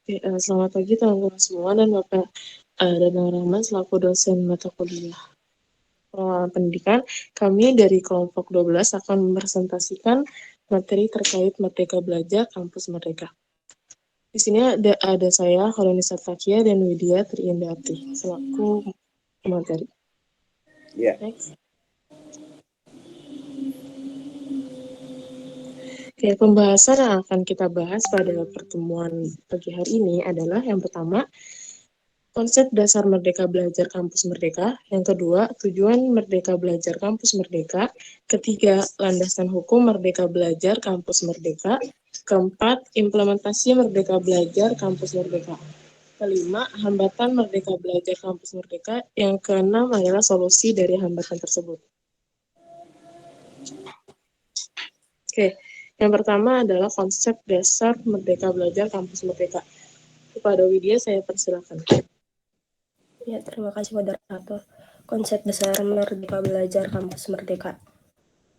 Oke, selamat pagi teman-teman semua dan Bapak Danang Rahman selaku dosen mata kuliah pengelolaan pendidikan. Kami dari kelompok 12 akan mempresentasikan materi terkait Merdeka Belajar Kampus Merdeka. Di sini ada saya, Horonisa Takia, dan Widya Triindati selaku materi. Ya. Next. Oke, pembahasan yang akan kita bahas pada pertemuan pagi hari ini adalah yang pertama, konsep dasar Merdeka Belajar Kampus Merdeka. Yang kedua, tujuan Merdeka Belajar Kampus Merdeka. Ketiga, landasan hukum Merdeka Belajar Kampus Merdeka. Keempat, implementasi Merdeka Belajar Kampus Merdeka. Kelima, hambatan Merdeka Belajar Kampus Merdeka. Yang keenam adalah solusi dari hambatan tersebut. Oke, yang pertama adalah konsep dasar Merdeka Belajar Kampus Merdeka. Kepada Widya, saya persilakan. Ya, terima kasih moderator. Konsep dasar Merdeka Belajar Kampus Merdeka.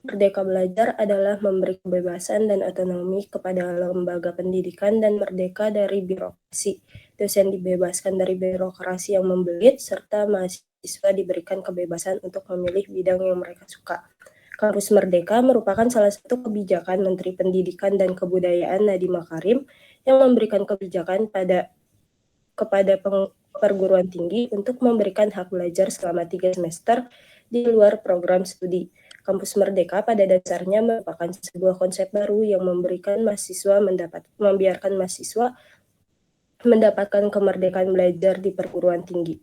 Merdeka Belajar adalah memberi kebebasan dan otonomi kepada lembaga pendidikan dan merdeka dari birokrasi. Dosen dibebaskan dari birokrasi yang membelit, serta mahasiswa diberikan kebebasan untuk memilih bidang yang mereka suka. Kampus Merdeka merupakan salah satu kebijakan Menteri Pendidikan dan Kebudayaan Nadiem Makarim yang memberikan kebijakan kepada perguruan tinggi untuk memberikan hak belajar selama 3 semester di luar program studi. Kampus Merdeka pada dasarnya merupakan sebuah konsep baru yang membiarkan mahasiswa mendapatkan kemerdekaan belajar di perguruan tinggi.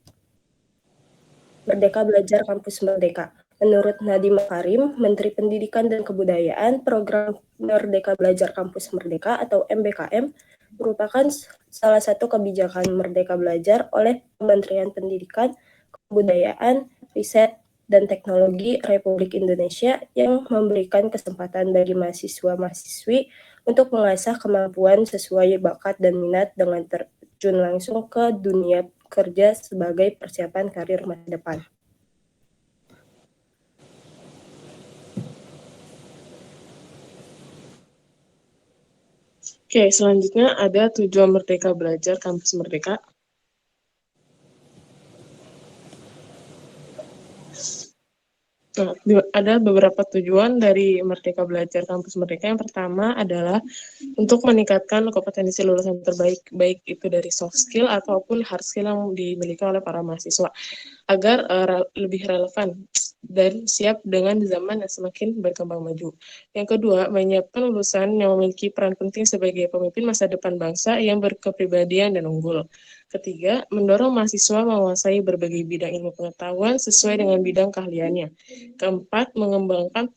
Merdeka Belajar Kampus Merdeka. Menurut Nadiem Makarim, Menteri Pendidikan dan Kebudayaan, program Merdeka Belajar Kampus Merdeka atau MBKM merupakan salah satu kebijakan Merdeka Belajar oleh Kementerian Pendidikan, Kebudayaan, Riset, dan Teknologi Republik Indonesia yang memberikan kesempatan bagi mahasiswa-mahasiswi untuk mengasah kemampuan sesuai bakat dan minat dengan terjun langsung ke dunia kerja sebagai persiapan karir masa depan. Oke, selanjutnya ada tujuan Merdeka Belajar Kampus Merdeka. Nah, ada beberapa tujuan dari Merdeka Belajar Kampus Merdeka. Yang pertama adalah untuk meningkatkan kompetensi lulusan terbaik, baik itu dari soft skill ataupun hard skill yang dimiliki oleh para mahasiswa, agar lebih relevan dan siap dengan zaman yang semakin berkembang maju. Yang kedua, menyiapkan lulusan yang memiliki peran penting sebagai pemimpin masa depan bangsa yang berkepribadian dan unggul. Ketiga, mendorong mahasiswa menguasai berbagai bidang ilmu pengetahuan sesuai dengan bidang keahliannya. Keempat, mengembangkan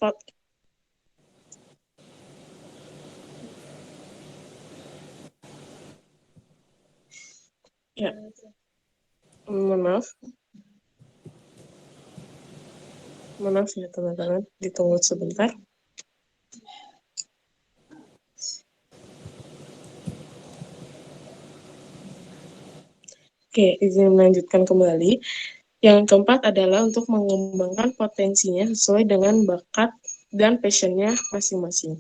Maaf ya teman-teman, ditunggu sebentar. Oke, izin melanjutkan kembali. Yang keempat adalah untuk mengembangkan potensinya sesuai dengan bakat dan passion-nya masing-masing.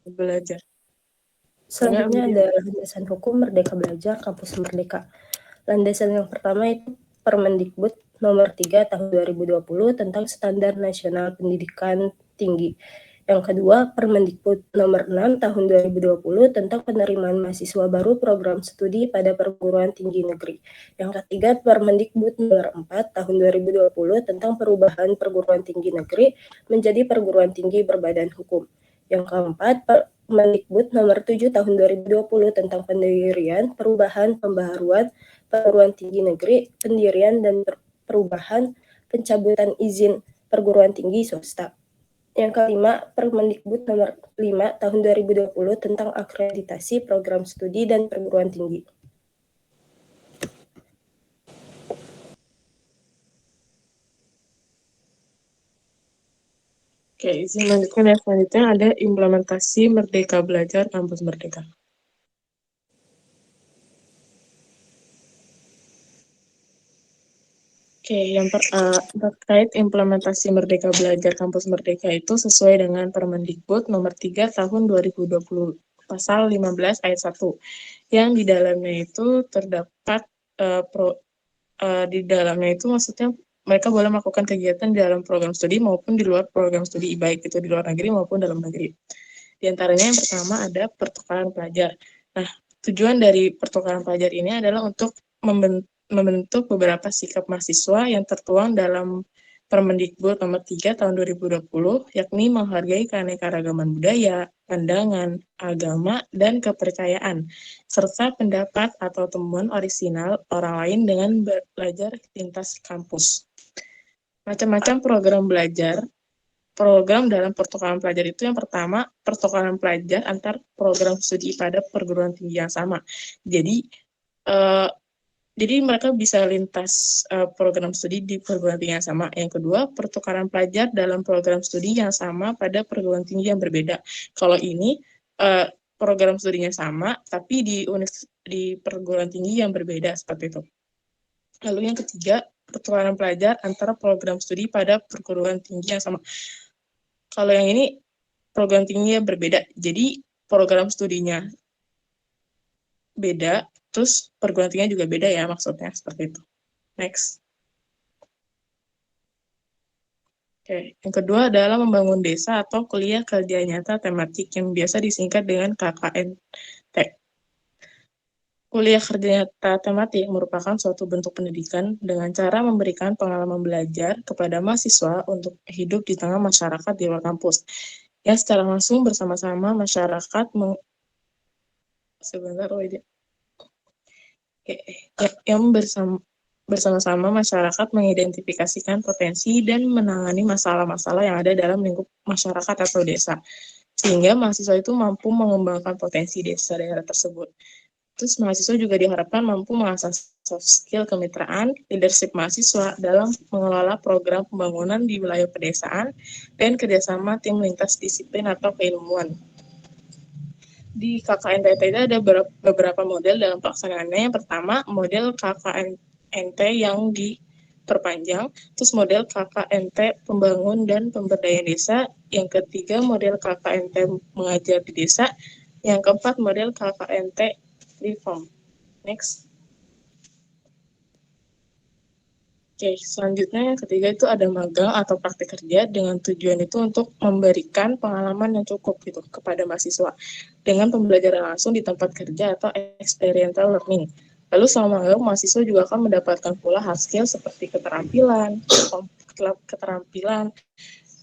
Belajar. Selanjutnya ada landasan hukum Merdeka Belajar Kampus Merdeka. Landasan yang pertama itu Permendikbud nomor 3 tahun 2020 tentang Standar Nasional Pendidikan Tinggi. Yang kedua, Permendikbud nomor 6 tahun 2020 tentang penerimaan mahasiswa baru program studi pada perguruan tinggi negeri. Yang ketiga, Permendikbud nomor 4 tahun 2020 tentang perubahan perguruan tinggi negeri menjadi perguruan tinggi berbadan hukum. Yang keempat, Permendikbud nomor 7 tahun 2020 tentang pendirian, perubahan, pembaharuan perguruan tinggi negeri, pendirian dan perubahan pencabutan izin perguruan tinggi swasta. Yang kelima, Permendikbud nomor 5 tahun 2020 tentang akreditasi program studi dan perguruan tinggi. Oke, izin melanjutkan ya. Selanjutnya ada implementasi Merdeka Belajar Kampus Merdeka. Oke, yang terkait implementasi Merdeka Belajar Kampus Merdeka itu sesuai dengan Permendikbud nomor 3 tahun 2020, pasal 15 ayat 1, yang di dalamnya itu terdapat di dalamnya itu maksudnya mereka boleh melakukan kegiatan di dalam program studi maupun di luar program studi, baik itu di luar negeri maupun dalam negeri. Di antaranya yang pertama ada pertukaran pelajar. Nah, tujuan dari pertukaran pelajar ini adalah untuk membentuk beberapa sikap mahasiswa yang tertuang dalam Permendikbud nomor 3 tahun 2020, yakni menghargai keanekaragaman budaya, pandangan, agama, dan kepercayaan, serta pendapat atau temuan orisinal orang lain dengan belajar lintas kampus. Macam-macam program dalam pertukaran pelajar itu yang pertama, pertukaran pelajar antar program studi pada perguruan tinggi yang sama. Jadi mereka bisa lintas program studi di perguruan tinggi yang sama. Yang kedua, pertukaran pelajar dalam program studi yang sama pada perguruan tinggi yang berbeda. Kalau ini program studinya sama, tapi di perguruan tinggi yang berbeda seperti itu. Lalu yang ketiga, pertukaran pelajar antara program studi pada perguruan tinggi yang sama. Kalau yang ini program tingginya berbeda, jadi program studinya beda, terus perguruan tingginya juga beda ya maksudnya, seperti itu. Next. Oke, yang kedua adalah membangun desa atau kuliah kerja nyata tematik yang biasa disingkat dengan KKNT. Kuliah kerja nyata tematik merupakan suatu bentuk pendidikan dengan cara memberikan pengalaman belajar kepada mahasiswa untuk hidup di tengah masyarakat di luar kampus. Ya, secara langsung bersama-sama masyarakat yang bersama-sama masyarakat mengidentifikasikan potensi dan menangani masalah-masalah yang ada dalam lingkup masyarakat atau desa, sehingga mahasiswa itu mampu mengembangkan potensi desa daerah tersebut. Terus mahasiswa juga diharapkan mampu mengasah soft skill kemitraan, leadership mahasiswa dalam mengelola program pembangunan di wilayah pedesaan, dan kerjasama tim lintas disiplin atau keilmuan. Di KKNT ada beberapa model dalam pelaksanaannya. Yang pertama, model KKNT yang diperpanjang, terus model KKNT pembangun dan pemberdayaan desa, yang ketiga model KKNT mengajar di desa, yang keempat model KKNT reform. Next. Oke, selanjutnya yang ketiga itu ada magang atau praktik kerja dengan tujuan itu untuk memberikan pengalaman yang cukup gitu kepada mahasiswa dengan pembelajaran langsung di tempat kerja atau experiential learning. Lalu selama magang, mahasiswa juga akan mendapatkan pula hard skill seperti keterampilan,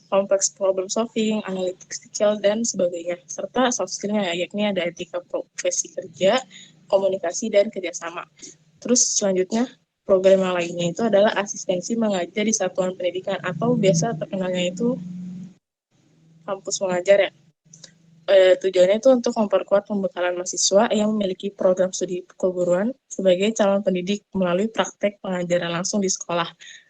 kompleks problem solving, analytic skill, dan sebagainya. Serta soft skill-nya, yakni ada etika profesi kerja, komunikasi, dan kerjasama. Terus selanjutnya, program yang lainnya itu adalah asistensi mengajar di satuan pendidikan, atau biasa terkenalnya itu kampus mengajar ya. Tujuannya itu untuk memperkuat pembekalan mahasiswa yang memiliki program studi keguruan sebagai calon pendidik melalui praktek pengajaran langsung di sekolah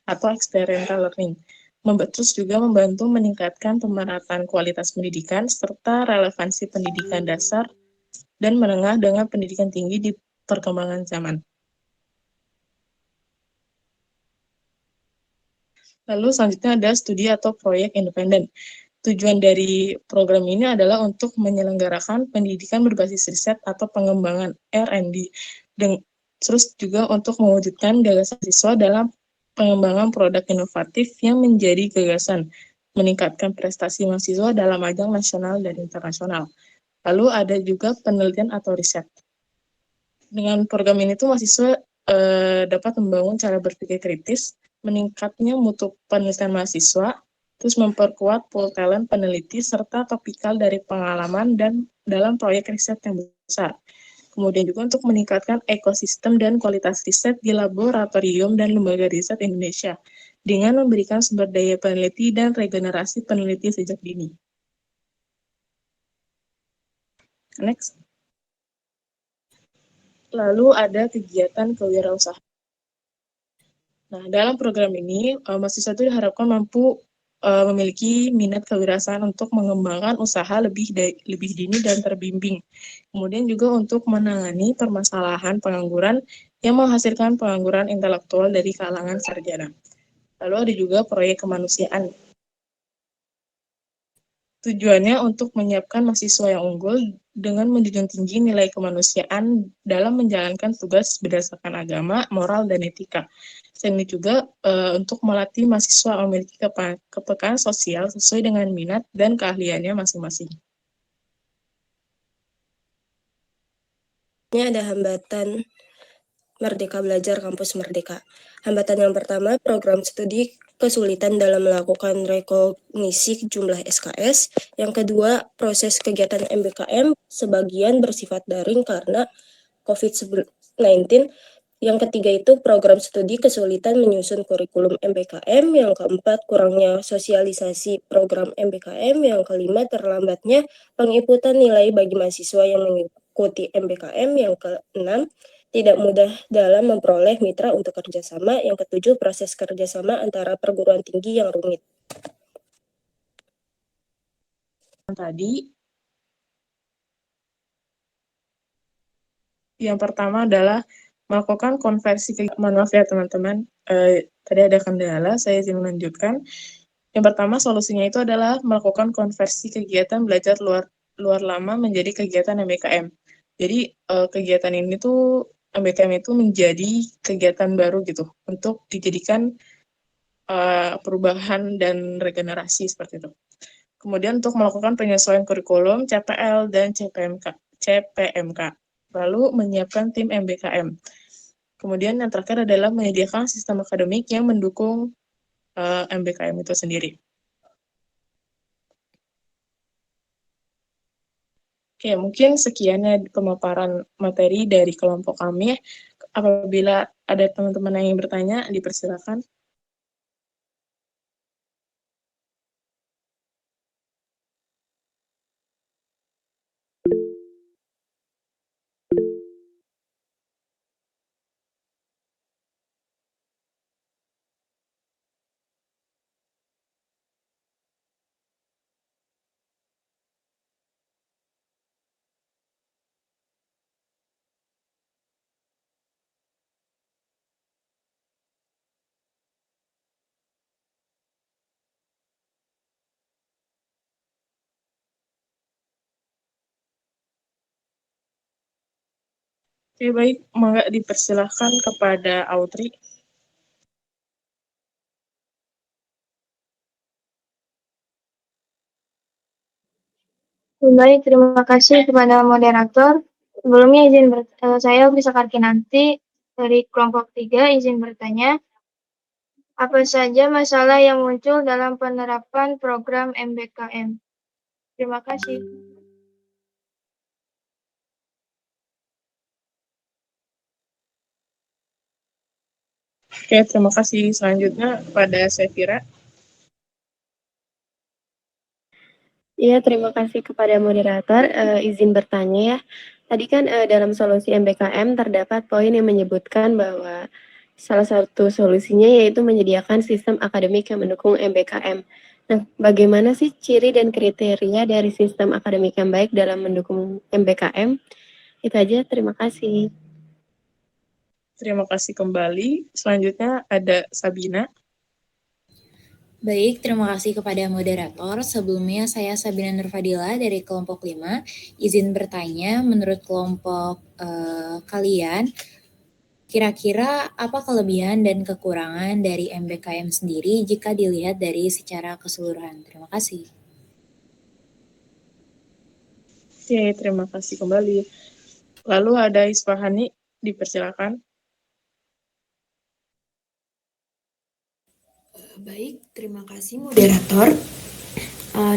atau experiential learning. Terus juga membantu meningkatkan pemerataan kualitas pendidikan serta relevansi pendidikan dasar dan menengah dengan pendidikan tinggi di perkembangan zaman. Lalu selanjutnya ada studi atau proyek independen. Tujuan dari program ini adalah untuk menyelenggarakan pendidikan berbasis riset atau pengembangan R&D, dan terus juga untuk mewujudkan gagasan siswa dalam pengembangan produk inovatif yang menjadi gagasan, meningkatkan prestasi mahasiswa dalam ajang nasional dan internasional. Lalu ada juga penelitian atau riset. Dengan program ini tuh mahasiswa dapat membangun cara berpikir kritis, meningkatnya mutu penelitian mahasiswa, terus memperkuat pool talent peneliti, serta topikal dari pengalaman dan dalam proyek riset yang besar. Kemudian juga untuk meningkatkan ekosistem dan kualitas riset di laboratorium dan lembaga riset Indonesia, dengan memberikan sumber daya peneliti dan regenerasi peneliti sejak dini. Next. Lalu ada kegiatan kewirausahaan. Nah, dalam program ini, mahasiswa itu diharapkan mampu memiliki minat kewirausahaan untuk mengembangkan usaha lebih dini dan terbimbing. Kemudian juga untuk menangani permasalahan pengangguran yang menghasilkan pengangguran intelektual dari kalangan sarjana. Lalu ada juga proyek kemanusiaan. Tujuannya untuk menyiapkan mahasiswa yang unggul dengan menjunjung tinggi nilai kemanusiaan dalam menjalankan tugas berdasarkan agama, moral, dan etika. Selain itu juga untuk melatih mahasiswa memiliki kepekaan sosial sesuai dengan minat dan keahliannya masing-masing. Ini ada hambatan Merdeka Belajar Kampus Merdeka. Hambatan yang pertama, program studi kesulitan dalam melakukan rekognisi jumlah SKS. Yang kedua, proses kegiatan MBKM sebagian bersifat daring karena COVID-19. Yang ketiga itu program studi kesulitan menyusun kurikulum MBKM. Yang keempat, kurangnya sosialisasi program MBKM. Yang kelima, terlambatnya penginputan nilai bagi mahasiswa yang mengikuti MBKM. Yang keenam, tidak mudah dalam memperoleh mitra untuk kerjasama. Yang ketujuh, proses kerjasama antara perguruan tinggi yang rumit. Tadi, yang pertama adalah melakukan konversi ke, maaf ya teman-teman, tadi ada kendala, saya izin melanjutkan. Yang pertama solusinya itu adalah melakukan konversi kegiatan belajar luar lama menjadi kegiatan MBKM. Jadi kegiatan ini tuh MBKM itu menjadi kegiatan baru gitu untuk dijadikan perubahan dan regenerasi seperti itu. Kemudian untuk melakukan penyesuaian kurikulum CPL dan CPMK. Lalu menyiapkan tim MBKM. Kemudian yang terakhir adalah menyediakan sistem akademik yang mendukung MBKM itu sendiri. Oke, mungkin sekiannya pemaparan materi dari kelompok kami. Apabila ada teman-teman yang ingin bertanya, dipersilakan. Oke, baik. Mangga dipersilahkan kepada Autri. Baik, terima kasih kepada moderator. Sebelumnya saya bisa Karkinanti dari kelompok 3 izin bertanya. Apa saja masalah yang muncul dalam penerapan program MBKM? Terima kasih. Oke, terima kasih. Selanjutnya kepada Sefira. Ya, terima kasih kepada moderator. Izin bertanya ya. Tadi kan dalam solusi MBKM terdapat poin yang menyebutkan bahwa salah satu solusinya yaitu menyediakan sistem akademik yang mendukung MBKM. Nah, bagaimana sih ciri dan kriteria dari sistem akademik yang baik dalam mendukung MBKM? Itu aja, terima kasih. Terima kasih kembali. Selanjutnya ada Sabina. Baik, terima kasih kepada moderator. Sebelumnya saya Sabina Nurfadila dari kelompok 5. Izin bertanya, menurut kelompok kalian, kira-kira apa kelebihan dan kekurangan dari MBKM sendiri jika dilihat dari secara keseluruhan? Terima kasih. Oke, terima kasih kembali. Lalu ada Isfahani, dipersilakan. Baik, terima kasih moderator.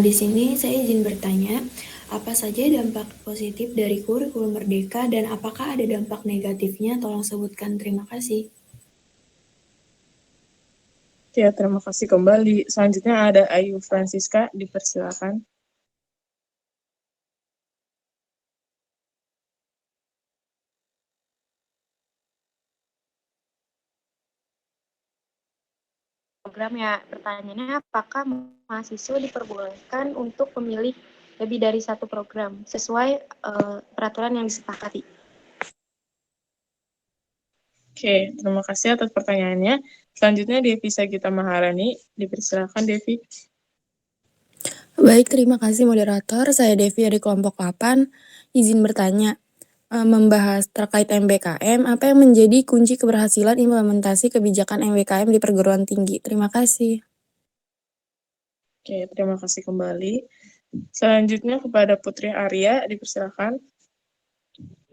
Di sini saya izin bertanya, apa saja dampak positif dari kurikulum Merdeka dan apakah ada dampak negatifnya? Tolong sebutkan. Terima kasih. Ya, terima kasih kembali. Selanjutnya ada Ayu Francisca, dipersilakan. Program ya, pertanyaannya apakah mahasiswa diperbolehkan untuk memilih lebih dari satu program sesuai peraturan yang disepakati? Oke, terima kasih atas pertanyaannya. Selanjutnya Devi Sagita Maharani, dipersilakan Devi. Baik, terima kasih moderator. Saya Devi dari kelompok 8. Izin bertanya, membahas terkait MBKM, apa yang menjadi kunci keberhasilan implementasi kebijakan MBKM di perguruan tinggi? Terima kasih. Oke, terima kasih kembali. Selanjutnya kepada Putri Arya, dipersilakan.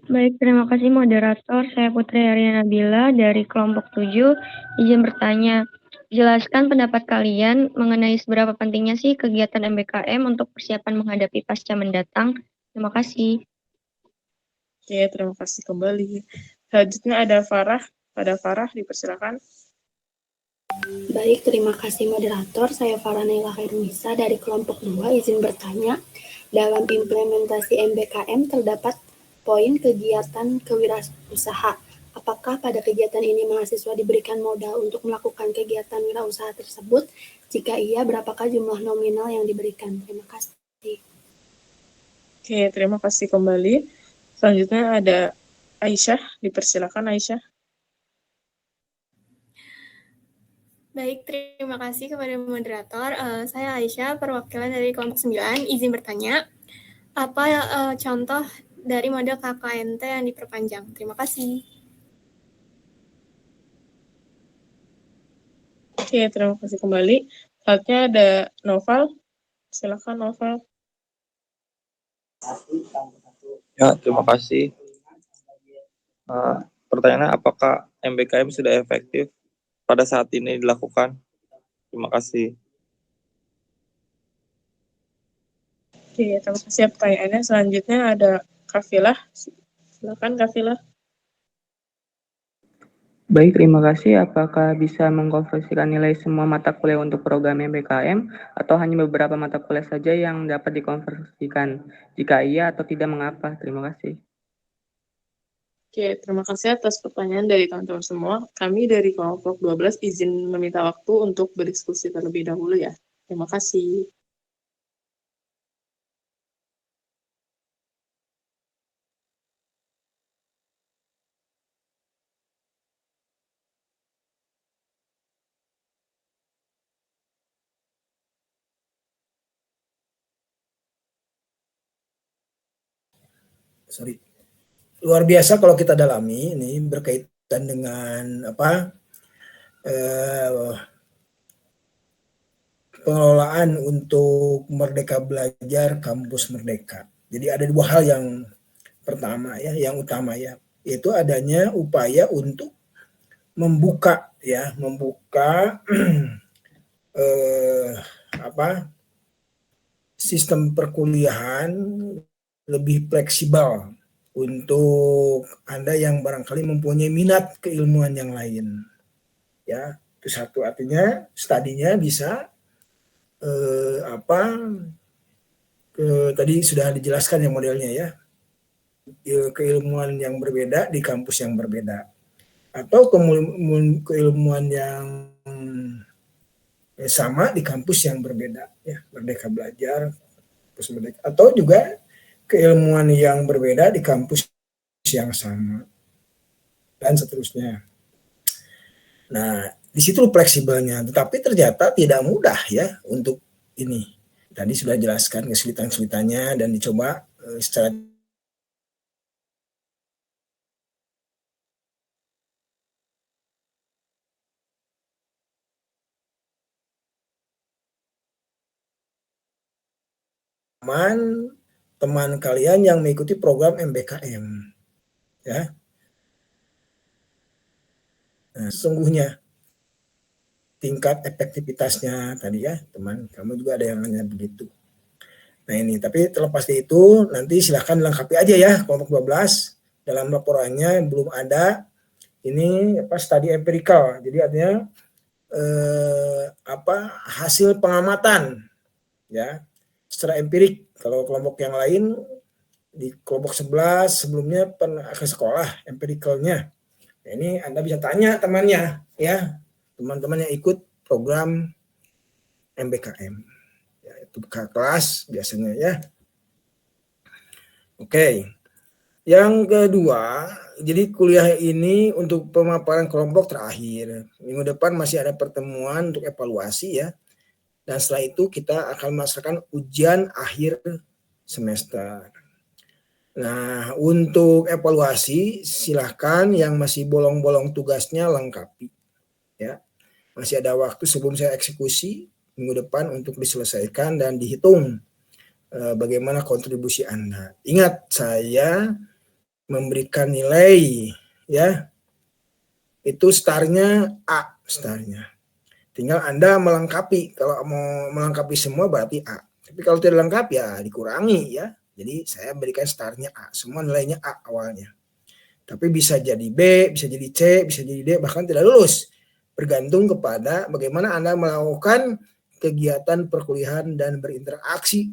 Baik, terima kasih moderator. Saya Putri Arya Nabila dari kelompok 7. Izin bertanya, jelaskan pendapat kalian mengenai seberapa pentingnya sih kegiatan MBKM untuk persiapan menghadapi pasca mendatang. Terima kasih. Oke, terima kasih kembali. Selanjutnya ada Farah. Pada Farah, dipersilakan. Baik, terima kasih moderator. Saya Farah Naila Khairunisa dari kelompok 2. Izin bertanya, dalam implementasi MBKM terdapat poin kegiatan kewirausaha. Apakah pada kegiatan ini mahasiswa diberikan modal untuk melakukan kegiatan wirausaha tersebut? Jika iya, berapakah jumlah nominal yang diberikan? Terima kasih. Oke, terima kasih kembali. Selanjutnya ada Aisyah, dipersilakan Aisyah. Baik, terima kasih kepada moderator. Saya Aisyah, perwakilan dari kelompok 9. Izin bertanya, apa contoh dari model KKNT yang diperpanjang? Terima kasih. Oke, terima kasih kembali. Selanjutnya ada Noval. Silakan Noval. Ya, terima kasih. Pertanyaannya, apakah MBKM sudah efektif pada saat ini dilakukan? Terima kasih. Oke, terima kasih pertanyaannya. Selanjutnya ada Kafilah. Silakan Kafilah. Baik, terima kasih. Apakah bisa mengkonversikan nilai semua mata kuliah untuk program MBKM atau hanya beberapa mata kuliah saja yang dapat dikonversikan? Jika iya atau tidak, mengapa? Terima kasih. Oke, terima kasih atas pertanyaan dari teman-teman semua. Kami dari kelompok 12 izin meminta waktu untuk berdiskusi terlebih dahulu ya. Terima kasih. Luar biasa kalau kita dalami ini berkaitan dengan pengelolaan untuk Merdeka Belajar Kampus Merdeka. Jadi ada dua hal yang pertama ya, yang utama ya, yaitu adanya upaya untuk membuka sistem perkuliahan lebih fleksibel untuk Anda yang barangkali mempunyai minat keilmuan yang lain. Ya, itu satu, artinya studinya bisa tadi sudah dijelaskan ya modelnya ya. Keilmuan yang berbeda di kampus yang berbeda. Atau keilmuan yang sama di kampus yang berbeda ya, Merdeka Belajar, kampus Merdeka, atau juga keilmuan yang berbeda di kampus yang sama dan seterusnya. Nah, di situ fleksibelnya, tetapi ternyata tidak mudah ya untuk ini. Tadi sudah jelaskan kesulitan-kesulitannya dan dicoba secara teman kalian yang mengikuti program MBKM ya. Nah, sesungguhnya tingkat efektivitasnya tadi ya, teman kamu juga ada yang nanya begitu. Nah ini, tapi terlepas dari itu nanti silahkan lengkapi aja ya kelompok 12, dalam laporannya belum ada ini studi empirikal, jadi artinya hasil pengamatan ya secara empirik. Kalau kelompok yang lain di kelompok 11 sebelumnya pernah ke sekolah empirikalnya. Nah, ini Anda bisa tanya temannya ya, teman-teman yang ikut program MBKM ya, itu kelas biasanya ya. Oke. Yang kedua, jadi kuliah ini untuk pemaparan kelompok terakhir. Minggu depan masih ada pertemuan untuk evaluasi ya. Dan setelah itu kita akan melaksanakan ujian akhir semester. Nah, untuk evaluasi silahkan yang masih bolong-bolong tugasnya lengkapi. Ya, masih ada waktu sebelum saya eksekusi minggu depan untuk diselesaikan dan dihitung bagaimana kontribusi Anda. Ingat, saya memberikan nilai ya itu startnya A startnya. Tinggal Anda melengkapi. Kalau mau melengkapi semua berarti A. Tapi kalau tidak lengkap ya dikurangi ya. Jadi saya berikan startnya A. Semua nilainya A awalnya. Tapi bisa jadi B, bisa jadi C, bisa jadi D, bahkan tidak lulus. Bergantung kepada bagaimana Anda melakukan kegiatan perkuliahan dan berinteraksi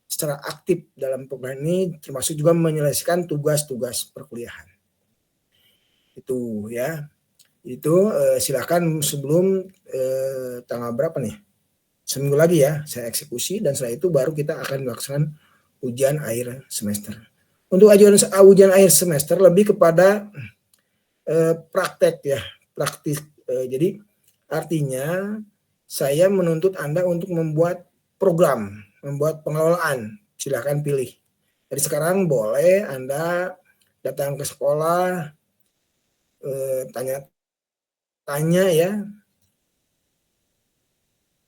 secara aktif dalam program ini, termasuk juga menyelesaikan tugas-tugas perkuliahan. Itu ya. Itu silakan sebelum tanggal berapa nih? Seminggu lagi ya saya eksekusi, dan setelah itu baru kita akan melaksanakan ujian akhir semester. Untuk ujian akhir semester lebih kepada praktek ya, praktis. Jadi artinya saya menuntut Anda untuk membuat program, membuat pengelolaan. Silakan pilih. Dari sekarang boleh Anda datang ke sekolah, tanya ya,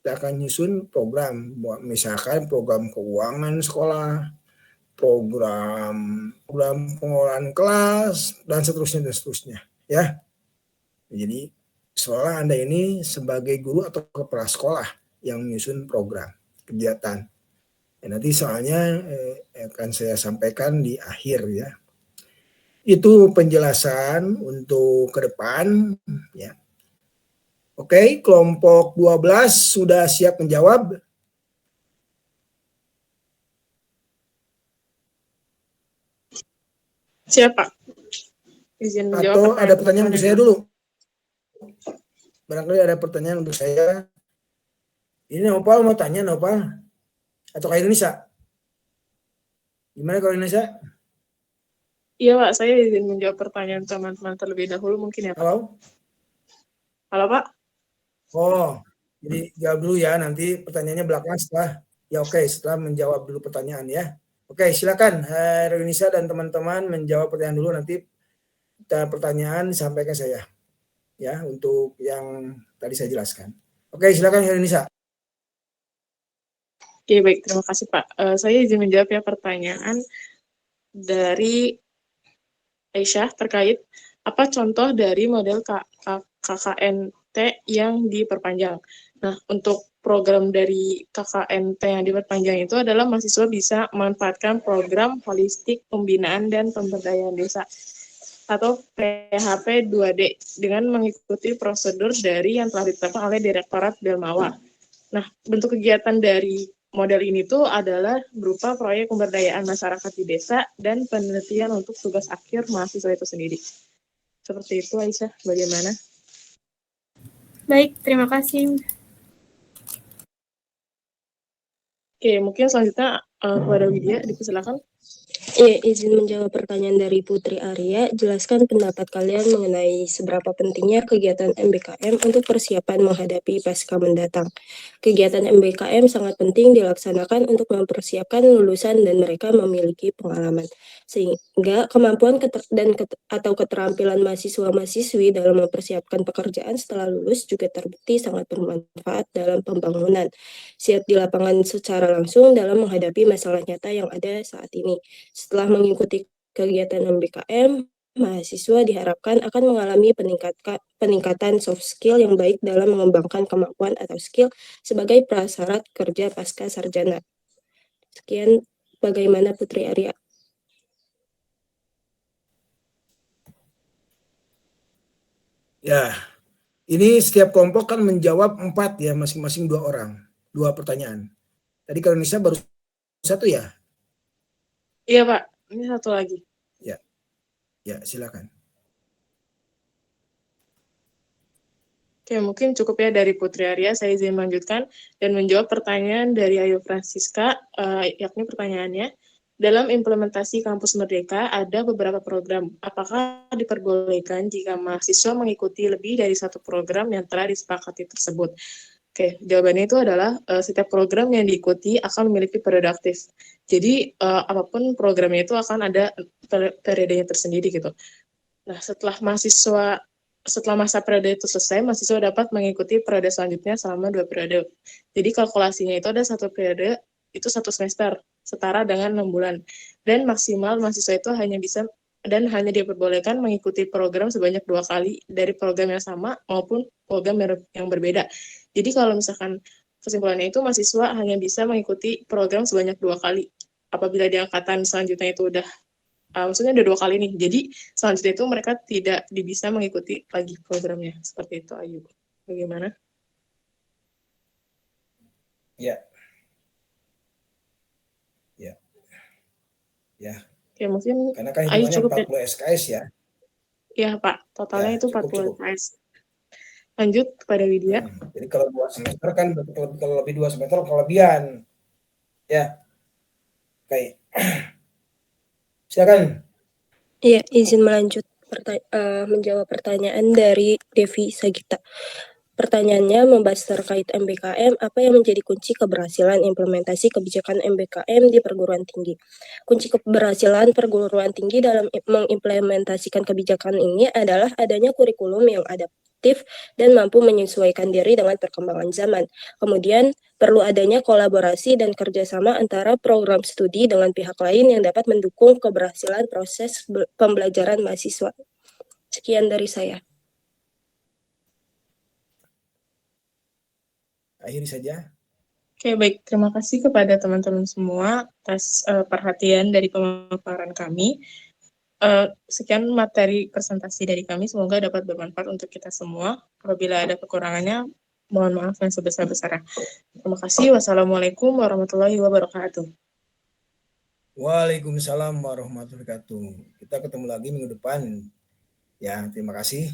kita akan nyusun program, misalkan program keuangan sekolah, program pengelolaan kelas, dan seterusnya ya. Jadi seolah Anda ini sebagai guru atau kepala sekolah yang menyusun program kegiatan. Nanti soalnya akan saya sampaikan di akhir ya. Itu penjelasan untuk ke depan ya. Oke, kelompok 12 sudah siap menjawab? Siap, Pak. Izin menjawab. Atau ada pertanyaan untuk saya dulu? Barangkali ada pertanyaan untuk saya. Ini Nopal mau tanya, Nopal? Atau Kak Indonesia? Gimana Kak Indonesia? Iya Pak, saya izin menjawab pertanyaan teman-teman terlebih dahulu mungkin ya Pak. Halo Pak. Oh, jadi jawab dulu ya, nanti pertanyaannya belakangan setelah. Ya oke, setelah menjawab dulu pertanyaan ya. Oke, silakan Indonesia dan teman-teman menjawab pertanyaan dulu, nanti pertanyaan disampaikan saya. Ya, untuk yang tadi saya jelaskan. Oke, silakan Indonesia. Oke, baik. Terima kasih, Pak. Saya izin menjawab ya pertanyaan dari Aisyah terkait apa contoh dari model KKNT yang diperpanjang. Nah, untuk program dari KKNT yang diperpanjang itu adalah mahasiswa bisa memanfaatkan program holistik pembinaan dan pemberdayaan desa atau PHP 2D dengan mengikuti prosedur dari yang telah ditetapkan oleh Direktorat Belmawa. Nah, bentuk kegiatan dari model ini tuh adalah berupa proyek pemberdayaan masyarakat di desa dan penelitian untuk tugas akhir mahasiswa itu sendiri. Seperti itu, Aisyah. Bagaimana? Baik, terima kasih. Oke, mungkin selanjutnya kepada Widya, dipersilakan. Ya, izin menjawab pertanyaan dari Putri Arya. Jelaskan pendapat kalian mengenai seberapa pentingnya kegiatan MBKM untuk persiapan menghadapi pasca mendatang. Kegiatan MBKM sangat penting dilaksanakan untuk mempersiapkan lulusan dan mereka memiliki pengalaman, sehingga kemampuan atau keterampilan mahasiswa-mahasiswi dalam mempersiapkan pekerjaan setelah lulus juga terbukti sangat bermanfaat dalam pembangunan, siap di lapangan secara langsung dalam menghadapi masalah nyata yang ada saat ini. Setelah mengikuti kegiatan MBKM, mahasiswa diharapkan akan mengalami peningkatan soft skill yang baik dalam mengembangkan kemampuan atau skill sebagai prasyarat kerja pasca sarjana. Sekian, bagaimana Putri Arya? Ya, ini setiap kelompok kan menjawab 4 ya, masing-masing 2 orang, 2 pertanyaan. Tadi kalau Indonesia baru 1 ya? Iya Pak, ini 1 lagi. Ya, silakan. Oke, mungkin cukup ya dari Putri Arya. Saya izin melanjutkan dan menjawab pertanyaan dari Ayu Francisca, yakni pertanyaannya, Dalam implementasi Kampus Merdeka ada beberapa program. Apakah diperbolehkan jika mahasiswa mengikuti lebih dari satu program yang telah disepakati tersebut? Oke, jawabannya itu adalah setiap program yang diikuti akan memiliki periode aktif. Jadi apapun programnya itu akan ada periodenya tersendiri gitu. Nah, setelah masa periode itu selesai, mahasiswa dapat mengikuti periode selanjutnya selama 2 periode. Jadi kalkulasinya itu ada 1 periode itu 1 semester, setara dengan 6 bulan. Dan maksimal mahasiswa itu hanya diperbolehkan mengikuti program sebanyak 2 kali dari program yang sama maupun program yang berbeda. Jadi kalau misalkan kesimpulannya itu mahasiswa hanya bisa mengikuti program sebanyak 2 kali. Apabila di angkatan selanjutnya itu maksudnya udah 2 kali nih. Jadi selanjutnya itu mereka tidak bisa mengikuti lagi programnya. Seperti itu, Ayu. Bagaimana? Ya. Ya. Ya. Ya, mungkin karena kan Ayu hitungannya cukup 40 SKS ya. Iya, Pak. Totalnya Ya, itu 40 SKS. Lanjut kepada Widya. Jadi kalau 2 semester kan kalau lebih 2 semester kelebihan. Ya. Oke. Silakan. Iya, izin melanjut menjawab pertanyaan dari Devi Sagita. Pertanyaannya membahas terkait MBKM, apa yang menjadi kunci keberhasilan implementasi kebijakan MBKM di perguruan tinggi? Kunci keberhasilan perguruan tinggi dalam mengimplementasikan kebijakan ini adalah adanya kurikulum yang adaptif dan mampu menyesuaikan diri dengan perkembangan zaman. Kemudian, perlu adanya kolaborasi dan kerjasama antara program studi dengan pihak lain yang dapat mendukung keberhasilan proses pembelajaran mahasiswa. Sekian dari saya. Akhiri saja. Oke, baik. Terima kasih kepada teman-teman semua atas perhatian dari pemaparan kami. Sekian materi presentasi dari kami. Semoga dapat bermanfaat untuk kita semua. Apabila ada kekurangannya, mohon maaf yang sebesar-besarnya. Terima kasih. Wassalamualaikum warahmatullahi wabarakatuh. Waalaikumsalam warahmatullahi wabarakatuh. Kita ketemu lagi minggu depan. Ya, terima kasih.